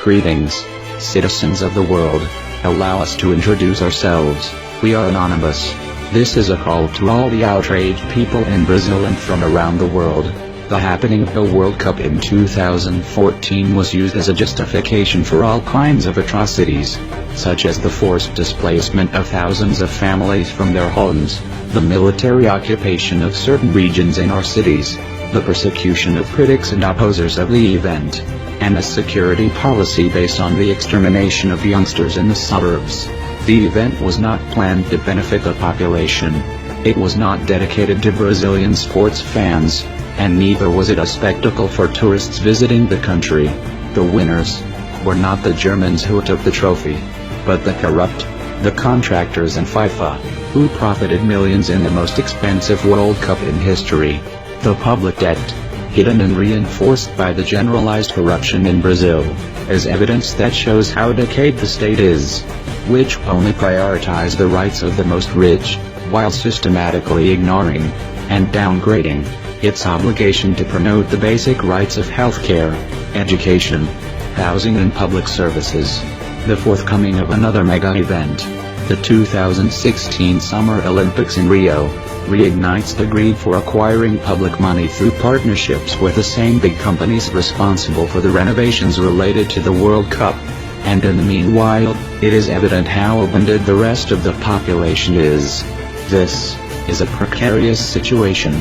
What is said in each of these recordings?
Greetings, citizens of the world. Allow us to introduce ourselves. We are anonymous. This is a call to all the outraged people in Brazil and from around the world. The happening of the World Cup in 2014 was used as a justification for all kinds of atrocities, such as the forced displacement of thousands of families from their homes, the military occupation of certain regions in our cities, the persecution of critics and opposers of the event, and a security policy based on the extermination of youngsters in the suburbs. The event was not planned to benefit the population. It was not dedicated to Brazilian sports fans, and neither was it a spectacle for tourists visiting the country. The winners were not the Germans who took the trophy, but the corrupt, the contractors and FIFA, who profited millions in the most expensive World Cup in history. The public debt, hidden and reinforced by the generalized corruption in Brazil, is evidence that shows how decayed the state is, which only prioritizes the rights of the most rich, while systematically ignoring and downgrading its obligation to promote the basic rights of healthcare, education, housing and public services. The forthcoming of another mega event, the 2016 Summer Olympics in Rio, reignites the greed for acquiring public money through partnerships with the same big companies responsible for the renovations related to the World Cup. And in the meanwhile, it is evident how abandoned the rest of the population is. This is a precarious situation,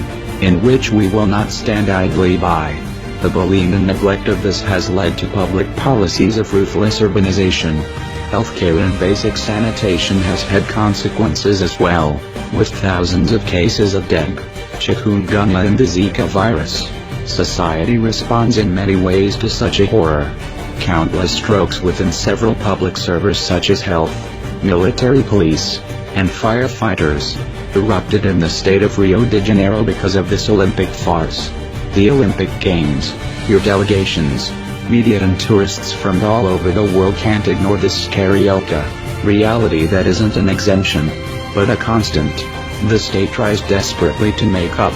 in which we will not stand idly by. The bullying and neglect of this has led to public policies of ruthless urbanization. Healthcare and basic sanitation has had consequences as well, with thousands of cases of dengue, chikungunya and the Zika virus. Society responds in many ways to such a horror. Countless strokes within several public services such as health, military, police, and firefighters erupted in the state of Rio de Janeiro because of this Olympic farce. The Olympic Games, your delegations, media and tourists from all over the world can't ignore this carioca reality that isn't an exemption, but a constant. The state tries desperately to make up,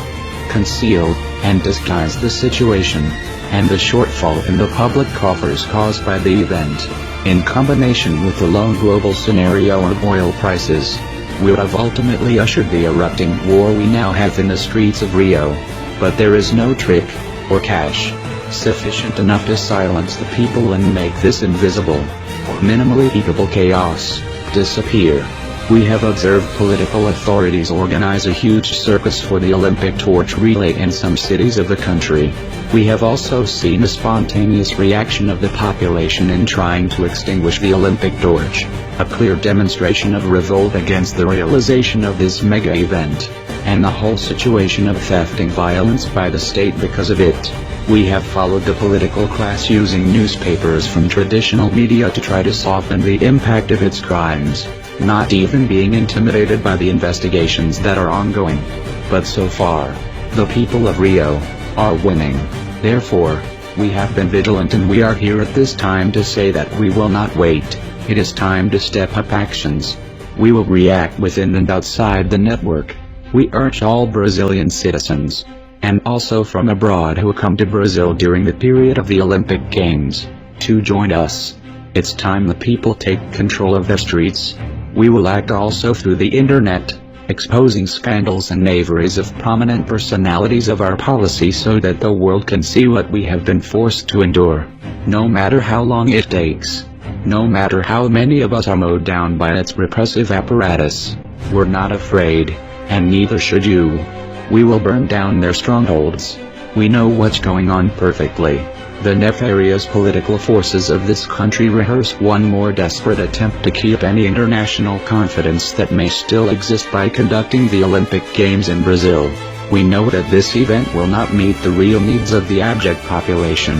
conceal, and disguise the situation, and the shortfall in the public coffers caused by the event, in combination with the low global scenario of oil prices, would have ultimately ushered the erupting war we now have in the streets of Rio. But there is no trick, or cash, sufficient enough to silence the people and make this invisible, or minimally eatable chaos disappear. We have observed political authorities organize a huge circus for the Olympic torch relay in some cities of the country. We have also seen a spontaneous reaction of the population in trying to extinguish the Olympic torch, a clear demonstration of revolt against the realization of this mega event, and the whole situation of theft and violence by the state because of it. We have followed the political class using newspapers from traditional media to try to soften the impact of its crimes, not even being intimidated by the investigations that are ongoing. But so far, the people of Rio are winning. Therefore, we have been vigilant and we are here at this time to say that we will not wait. It is time to step up actions. We will react within and outside the network. We urge all Brazilian citizens, and also from abroad who come to Brazil during the period of the Olympic Games, to join us. It's time the people take control of their streets. We will act also through the internet, exposing scandals and knaveries of prominent personalities of our policy so that the world can see what we have been forced to endure. No matter how long it takes, no matter how many of us are mowed down by its repressive apparatus, we're not afraid, and neither should you. We will burn down their strongholds. We know what's going on perfectly. The nefarious political forces of this country rehearse one more desperate attempt to keep any international confidence that may still exist by conducting the Olympic Games in Brazil. We know that this event will not meet the real needs of the abject population,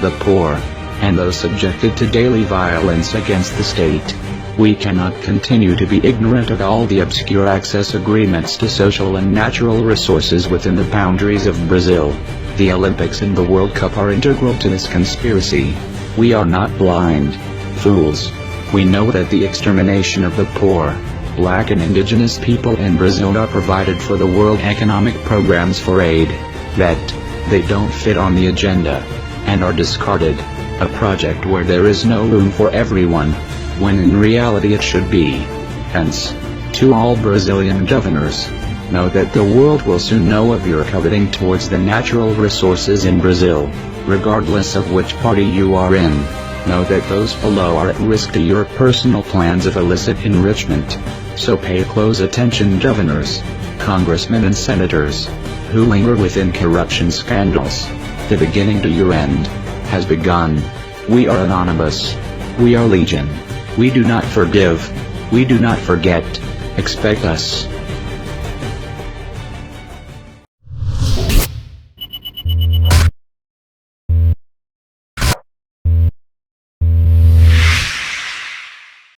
the poor, and those subjected to daily violence against the state. We cannot continue to be ignorant of all the obscure access agreements to social and natural resources within the boundaries of Brazil. The Olympics and the World Cup are integral to this conspiracy. We are not blind fools. We know that the extermination of the poor, black and indigenous people in Brazil are provided for the World Economic Programs for aid, that they don't fit on the agenda, and are discarded, a project where there is no room for everyone, when in reality it should be. Hence, to all Brazilian governors, know that the world will soon know of your coveting towards the natural resources in Brazil, regardless of which party you are in. Know that those below are at risk to your personal plans of illicit enrichment. So pay close attention, governors, congressmen and senators, who linger within corruption scandals. The beginning to your end has begun. We are anonymous. We are legion. We do not forgive. We do not forget. Expect us.